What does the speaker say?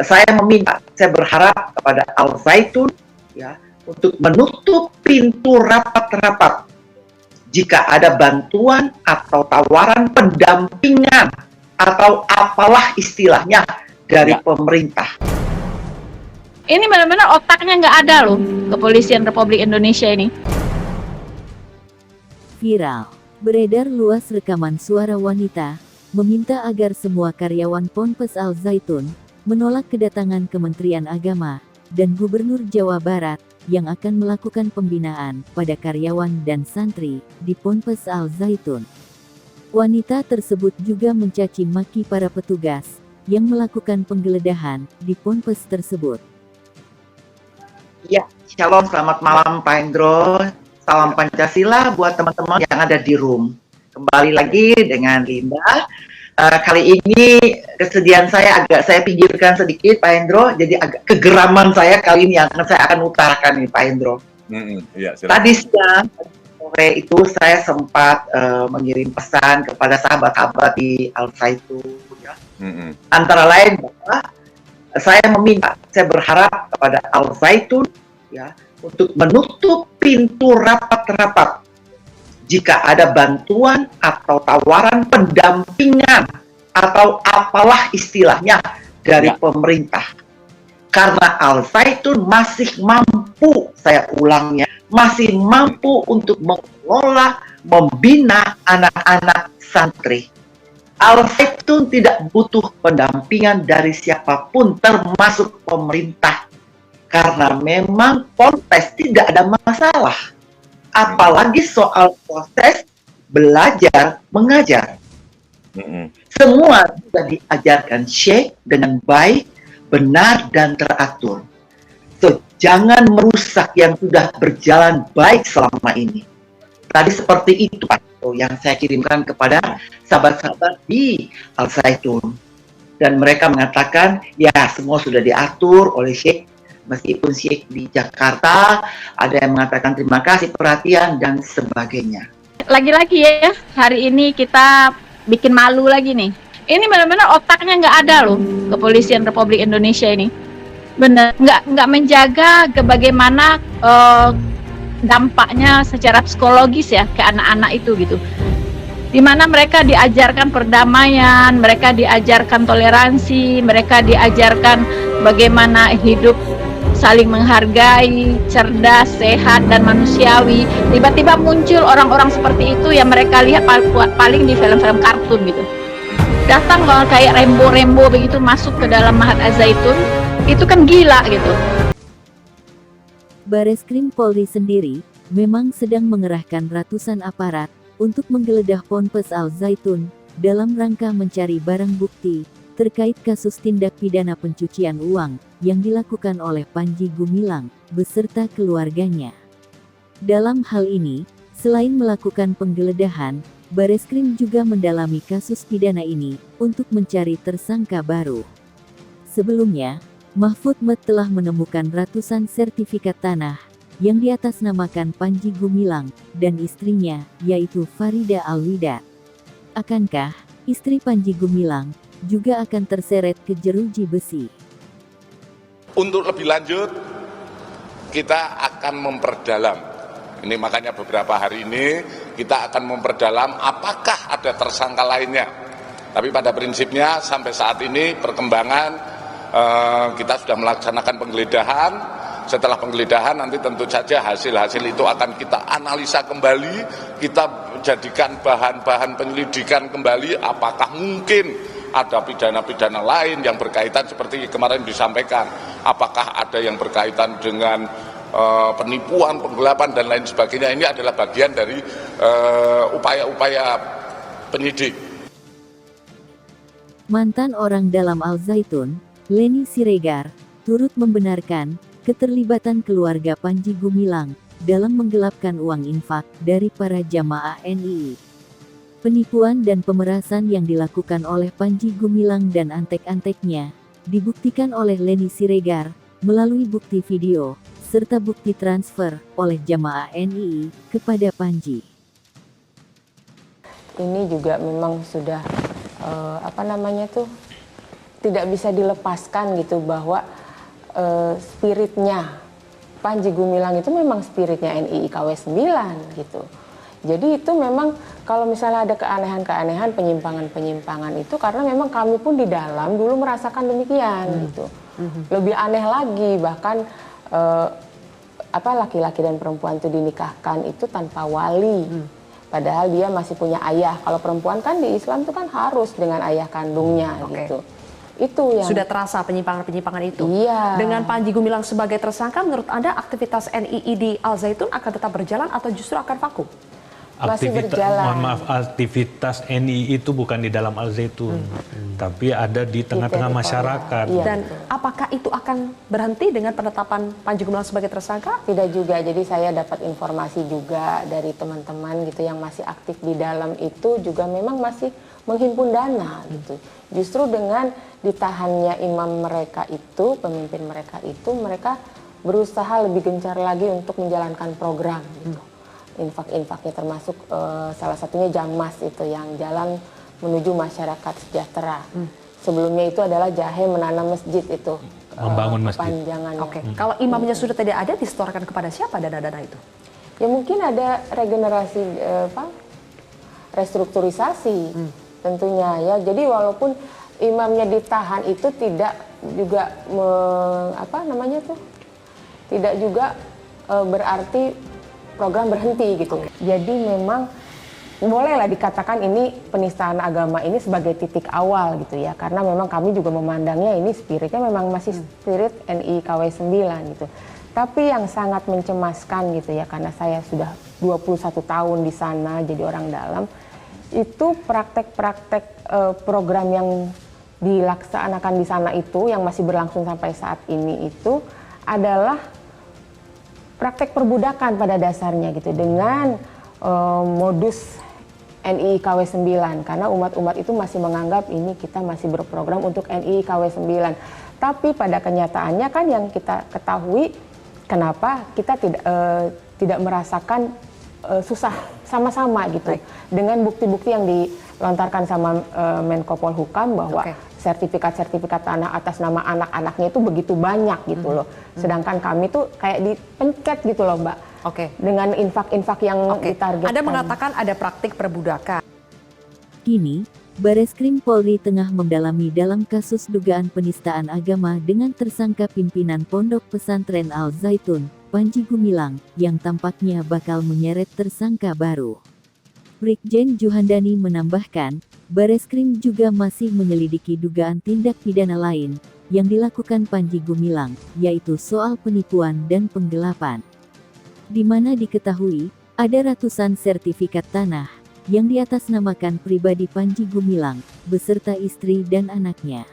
Saya berharap kepada Al Zaitun ya untuk menutup pintu rapat-rapat jika ada bantuan atau tawaran pendampingan atau apalah istilahnya dari pemerintah. Ini benar-benar otaknya nggak ada loh, Kepolisian Republik Indonesia ini. Viral, beredar luas rekaman suara wanita, meminta agar semua karyawan Ponpes Al Zaitun, menolak kedatangan Kementerian Agama, dan Gubernur Jawa Barat, yang akan melakukan pembinaan pada karyawan dan santri di Ponpes Al Zaitun. Wanita tersebut juga mencaci maki para petugas yang melakukan penggeledahan di Ponpes tersebut. Ya, shalom, selamat malam Pak Hendro. Salam Pancasila buat teman-teman yang ada di room. Kembali lagi dengan Linda. Kali ini kesedihan saya saya pinggirkan sedikit Pak Hendro, jadi agak kegeraman saya kali ini yang saya akan utarakan nih Pak Hendro. Iya, Tadi siang sore itu saya sempat mengirim pesan kepada sahabat-sahabat di Al Zaitun ya. Antara lain bahwa saya berharap kepada Al Zaitun ya untuk menutup pintu rapat-rapat jika ada bantuan atau tawaran pendampingan atau apalah istilahnya dari pemerintah. Karena Al Zaitun masih mampu, saya ulangnya, masih mampu untuk mengelola, membina anak-anak santri. Al Zaitun tidak butuh pendampingan dari siapapun termasuk pemerintah. Karena memang Ponpes tidak ada masalah. Apalagi soal proses belajar mengajar. Semua sudah diajarkan Syekh dengan baik, benar dan teratur. So, jangan merusak yang sudah berjalan baik selama ini. Tadi seperti itu Pak yang saya kirimkan kepada sahabat-sahabat di Al Zaitun. Dan mereka mengatakan ya semua sudah diatur oleh Syekh. Meskipun Syekh di Jakarta, ada yang mengatakan terima kasih, perhatian, dan sebagainya. Lagi-lagi ya, hari ini kita bikin malu lagi nih. Ini benar-benar otaknya nggak ada loh, Kepolisian Republik Indonesia ini. Bener, nggak menjaga bagaimana dampaknya secara psikologis ya ke anak-anak itu gitu. Dimana mereka diajarkan perdamaian, mereka diajarkan toleransi, mereka diajarkan bagaimana hidup saling menghargai, cerdas, sehat, dan manusiawi. Tiba-tiba muncul orang-orang seperti itu yang mereka lihat paling di film-film kartun gitu. Datang kalau kayak Rembo begitu masuk ke dalam Mahat Al Zaitun, itu kan gila gitu. Bareskrim Polri sendiri memang sedang mengerahkan ratusan aparat untuk menggeledah Ponpes Al Zaitun dalam rangka mencari barang bukti terkait kasus tindak pidana pencucian uang yang dilakukan oleh Panji Gumilang beserta keluarganya. Dalam hal ini, selain melakukan penggeledahan, Bareskrim juga mendalami kasus pidana ini untuk mencari tersangka baru. Sebelumnya, Mahfud MD telah menemukan ratusan sertifikat tanah yang diatasnamakan Panji Gumilang dan istrinya, yaitu Farida Alwidat. Akankah istri Panji Gumilang juga akan terseret ke jeruji besi? Untuk lebih lanjut, kita akan memperdalam. Ini makanya beberapa hari ini kita akan memperdalam apakah ada tersangka lainnya. Tapi pada prinsipnya sampai saat ini perkembangan kita sudah melaksanakan penggeledahan. Setelah penggeledahan nanti tentu saja hasil-hasil itu akan kita analisa kembali, kita jadikan bahan-bahan penyelidikan kembali apakah mungkin ada pidana-pidana lain yang berkaitan seperti kemarin disampaikan, apakah ada yang berkaitan dengan penipuan, penggelapan dan lain sebagainya. Ini adalah bagian dari upaya-upaya penyidik. Mantan orang dalam Al Zaitun, Leni Siregar, turut membenarkan keterlibatan keluarga Panji Gumilang dalam menggelapkan uang infak dari para jamaah NII. Penipuan dan pemerasan yang dilakukan oleh Panji Gumilang dan antek-anteknya dibuktikan oleh Leni Siregar melalui bukti video serta bukti transfer oleh jamaah NII kepada Panji. Ini juga memang sudah tidak bisa dilepaskan gitu bahwa spiritnya Panji Gumilang itu memang spiritnya NII KW 9 gitu. Jadi itu memang kalau misalnya ada keanehan-keanehan, penyimpangan-penyimpangan itu karena memang kami pun di dalam dulu merasakan demikian gitu. Lebih aneh lagi bahkan laki-laki dan perempuan itu dinikahkan itu tanpa wali. Padahal dia masih punya ayah. Kalau perempuan kan di Islam itu kan harus dengan ayah kandungnya gitu. Itu yang sudah terasa penyimpangan-penyimpangan itu. Iya. Dengan Panji Gumilang sebagai tersangka, menurut Anda aktivitas NII di Al Zaitun akan tetap berjalan atau justru akan vakum? Masih berjalan. Mohon maaf, aktivitas NII itu bukan di dalam Al Zaitun, tapi ada di tengah-tengah masyarakat. Iya, Dan betul. apakah itu akan berhenti dengan penetapan Panji Gumilang sebagai tersangka? Tidak juga, jadi saya dapat informasi juga dari teman-teman gitu yang masih aktif di dalam itu juga memang masih menghimpun dana gitu. Justru dengan ditahannya imam mereka itu, pemimpin mereka itu, mereka berusaha lebih gencar lagi untuk menjalankan program gitu. Infak-infaknya termasuk salah satunya Jamas itu yang jalan menuju masyarakat sejahtera. Sebelumnya itu adalah jahe menanam masjid itu. Membangun masjid. Panjangannya. Oke. Kalau imamnya sudah tidak ada, disetorkan kepada siapa dana-dana itu? Ya mungkin ada regenerasi restrukturisasi tentunya ya. Jadi walaupun imamnya ditahan itu tidak juga tidak juga berarti program berhenti gitu. Jadi memang bolehlah dikatakan ini penistaan agama ini sebagai titik awal gitu ya. Karena memang kami juga memandangnya ini spiritnya memang masih spirit NII KW 9 gitu. Tapi yang sangat mencemaskan gitu ya, karena saya sudah 21 tahun di sana jadi orang dalam, itu praktek-praktek program yang dilaksanakan di sana itu yang masih berlangsung sampai saat ini itu adalah praktek perbudakan pada dasarnya gitu dengan modus NII KW 9 karena umat-umat itu masih menganggap ini kita masih berprogram untuk NII KW 9. Tapi pada kenyataannya kan yang kita ketahui kenapa kita tidak merasakan susah sama-sama gitu. Dengan bukti-bukti yang dilontarkan sama Menko Polhukam bahwa sertifikat-sertifikat tanah atas nama anak-anaknya itu begitu banyak gitu loh. Sedangkan kami tuh kayak dipencet gitu loh Mbak. Dengan infak-infak yang ditargetkan. Anda mengatakan ada praktik perbudakan. Kini, Bareskrim Polri tengah mendalami dalam kasus dugaan penistaan agama dengan tersangka pimpinan Pondok Pesantren Al Zaitun, Panji Gumilang, yang tampaknya bakal menyeret tersangka baru. Brigjen Juhandani menambahkan, Bareskrim juga masih menyelidiki dugaan tindak pidana lain yang dilakukan Panji Gumilang, yaitu soal penipuan dan penggelapan. Di mana diketahui, ada ratusan sertifikat tanah yang diatasnamakan pribadi Panji Gumilang, beserta istri dan anaknya.